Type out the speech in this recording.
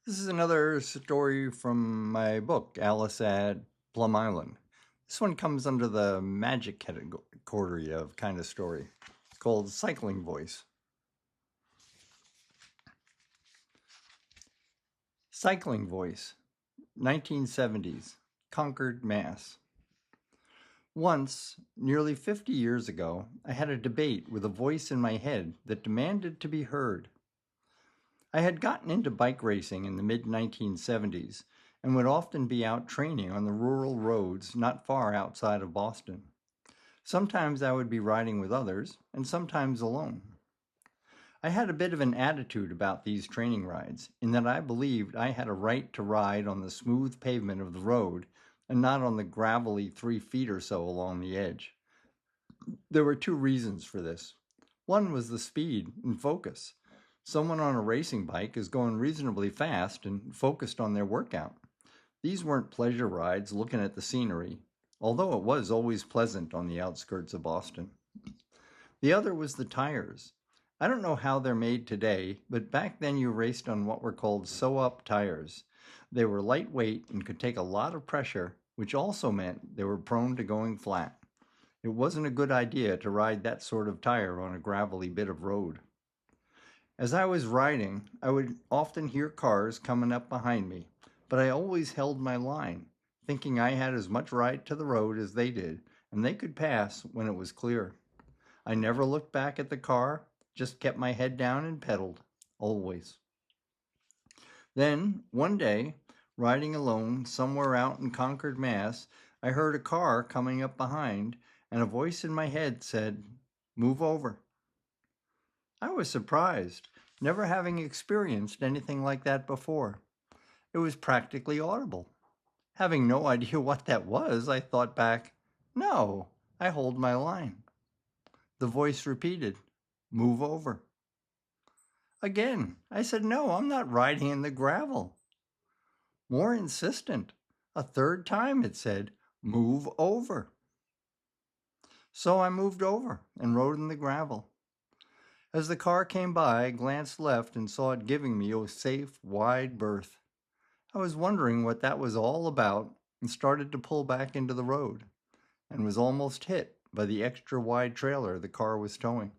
This is another story from my book, Alice at Plum Island. This one comes under the magic category of kind of story. It's called Cycling Voice. Cycling Voice, 1970s, Concord, Mass. Once, nearly 50 years ago, I had a debate with a voice in my head that demanded to be heard. I had gotten into bike racing in the mid-1970s and would often be out training on the rural roads not far outside of Boston. Sometimes I would be riding with others, and sometimes alone. I had a bit of an attitude about these training rides, in that I believed I had a right to ride on the smooth pavement of the road and not on the gravelly 3 feet or so along the edge. There were two reasons for this. One was the speed and focus. Someone on a racing bike is going reasonably fast and focused on their workout. These weren't pleasure rides looking at the scenery, although it was always pleasant on the outskirts of Boston. The other was the tires. I don't know how they're made today, but back then you raced on what were called sew-up tires. They were lightweight and could take a lot of pressure, which also meant they were prone to going flat. It wasn't a good idea to ride that sort of tire on a gravelly bit of road. As I was riding, I would often hear cars coming up behind me, but I always held my line, thinking I had as much right to the road as they did, and they could pass when it was clear. I never looked back at the car, just kept my head down and pedaled, always. Then, one day, riding alone somewhere out in Concord, Mass., I heard a car coming up behind, and a voice in my head said, "Move over." I was surprised, never having experienced anything like that before. It was practically audible. Having no idea what that was, I thought back, "No, I hold my line." The voice repeated, "Move over." Again, I said, "No, I'm not riding in the gravel." More insistent. A third time it said, "Move over." So I moved over and rode in the gravel. As the car came by, I glanced left and saw it giving me a safe, wide berth. I was wondering what that was all about and started to pull back into the road and was almost hit by the extra wide trailer the car was towing.